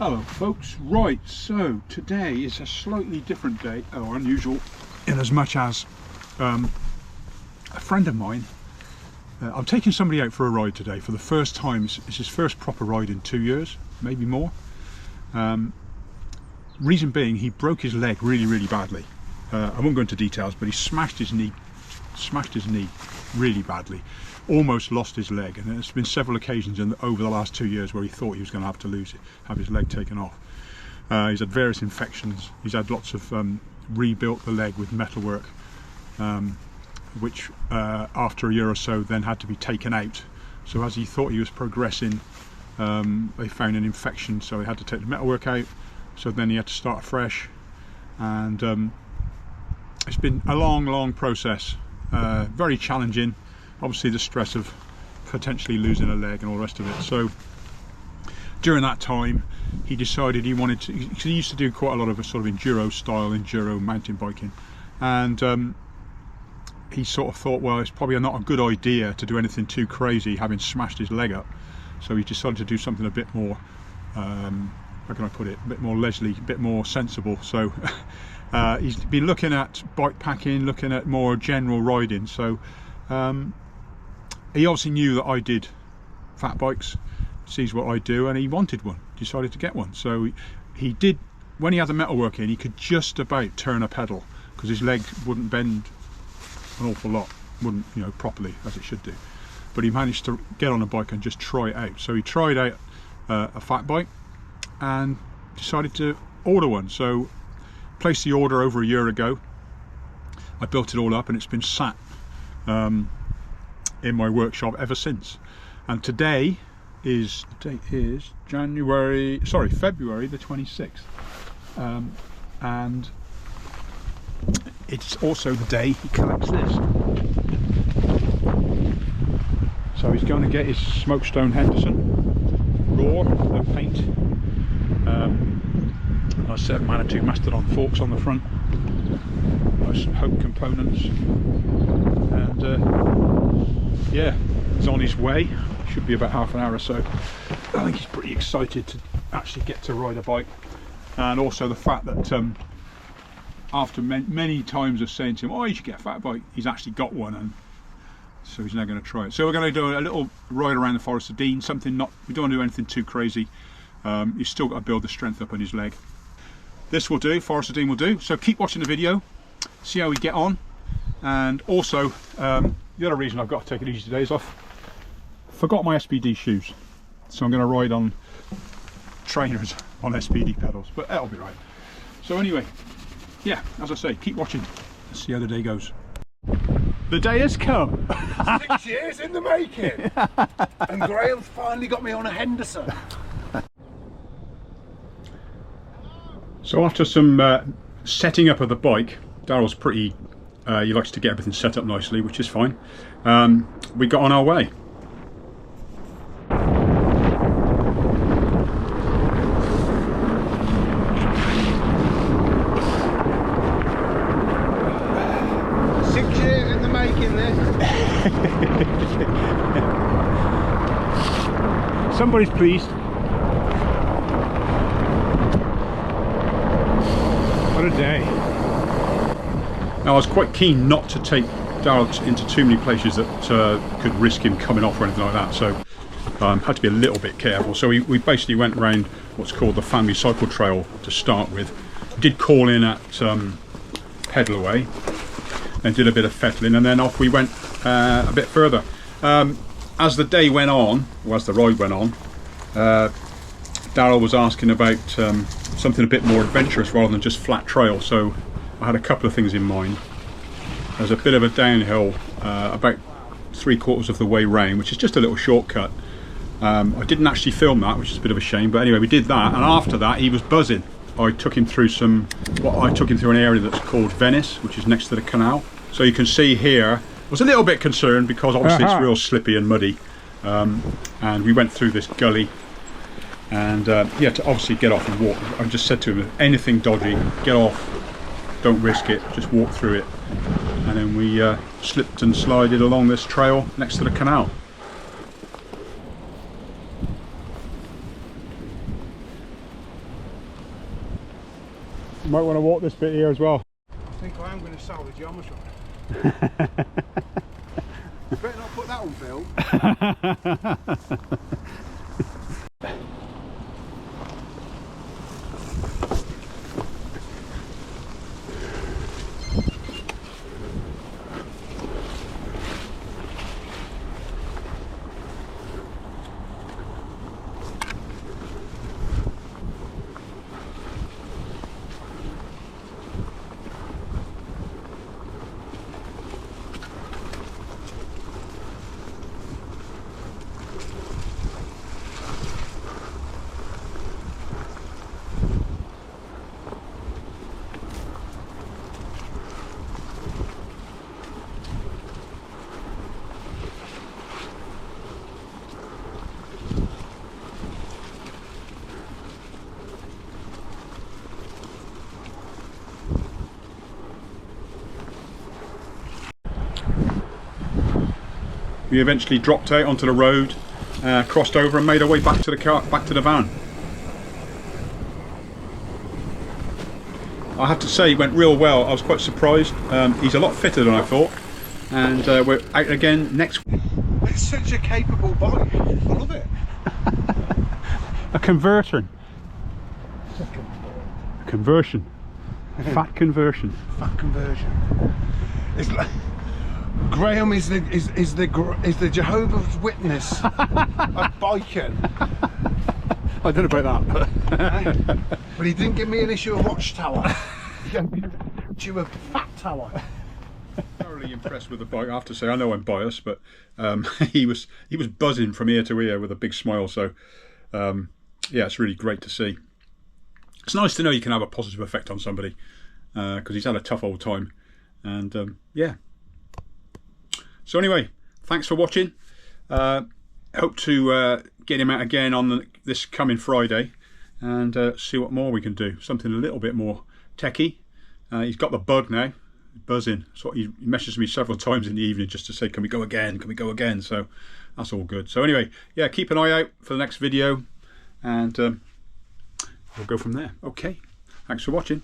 Hello folks, right, so today is a slightly different day, or unusual, in as much as a friend of mine, I'm taking somebody out for a ride today for the first time. It's his first proper ride in 2 years, maybe more. Reason being, he broke his leg really badly. I won't go into details, but he smashed his knee really badly, almost lost his leg, and there's been several occasions over the last 2 years where he thought he was going to have to have his leg taken off. He's had various infections, he's had lots of rebuilt the leg with metalwork, which after a year or so then had to be taken out. So as he thought he was progressing, they found an infection, so he had to take the metalwork out, so then he had to start afresh, and it's been a long process, very challenging. Obviously the stress of potentially losing a leg and all the rest of it. So during that time he decided he wanted to, because he used to do quite a lot of a sort of enduro mountain biking, and he sort of thought, well, it's probably not a good idea to do anything too crazy having smashed his leg up. So he decided to do something a bit more, how can I put it, a bit more leisurely, a bit more sensible. So he's been looking at bike packing, looking at more general riding. So he obviously knew that I did fat bikes, sees what I do, and he wanted one, decided to get one. So he did, when he had the metalwork in, he could just about turn a pedal because his leg wouldn't bend an awful lot, wouldn't, you know, properly as it should do. But he managed to get on a bike and just try it out. So he tried out a fat bike and decided to order one. So placed the order over a year ago. I built it all up and it's been sat in my workshop ever since. And today is, the date is February the 26th, and it's also the day he collects this. So he's going to get his Smokestone Henderson raw, no paint. A set of Manitou Mastodon forks on the front, some Hope components, and yeah, he's on his way. Should be about half an hour or so. I think he's pretty excited to actually get to ride a bike, and also the fact that after many times of saying to him, oh, you should get a fat bike, he's actually got one, and so he's now going to try it. So we're going to do a little ride around the Forest of Dean, something not, we don't want to do anything too crazy. He's still got to build the strength up on his leg. This will do, Forest of Dean will do. So keep watching the video, see how we get on. And also, the other reason I've got to take it easy today is I've forgot my SPD shoes. So I'm going to ride on trainers on SPD pedals, but that'll be right. So anyway, yeah, as I say, keep watching. Let's see how the day goes. The day has come. 6 years in the making. And Graham's finally got me on a Henderson. So after some setting up of the bike, Darryl's pretty, he likes to get everything set up nicely, which is fine. We got on our way. Somebody's pleased. What a day. Now I was quite keen not to take Darryl into too many places that could risk him coming off or anything like that, so had to be a little bit careful. So we basically went around what's called the family cycle trail to start with. Did call in at Pedalaway and did a bit of fettling, and then off we went a bit further. As the day went on, or as the ride went on, Darryl was asking about something a bit more adventurous rather than just flat trail, so I had a couple of things in mind. There's a bit of a downhill about 3/4 of the way round, which is just a little shortcut. I didn't actually film that, which is a bit of a shame, but anyway, we did that, and after that he was buzzing. I took him through an area that's called Venice, which is next to the canal. So you can see here, I was a little bit concerned because obviously it's real slippy and muddy, and we went through this gully, and yeah, to obviously get off and walk. I just said to him, if anything dodgy, get off, don't risk it, just walk through it. And then we slipped and slided along this trail next to the canal. You might want to walk this bit here as well. I think I am going to salvage the armature. Better not put that on film. We eventually dropped out onto the road, crossed over and made our way back to the car, back to the van. I have to say it went real well. I was quite surprised. He's a lot fitter than I thought, and we're out again next week. It's such a capable bike. I love it. A conversion. Conversion. Fat conversion. Fat conversion. It's like Graham is the Jehovah's Witness of biking. I don't know about that. But he didn't give me an issue of watchtower. He gave me an issue of fat tower. Thoroughly impressed with the bike. I have to say, I know I'm biased, but he was buzzing from ear to ear with a big smile. So yeah, it's really great to see. It's nice to know you can have a positive effect on somebody, because he's had a tough old time, and yeah. So anyway, thanks for watching. Hope to get him out again on this coming Friday, and see what more we can do. Something a little bit more techie. He's got the bug now, buzzing. So he messages me several times in the evening just to say, can we go again? Can we go again? So that's all good. So anyway, yeah, keep an eye out for the next video, and we'll go from there. Okay, thanks for watching.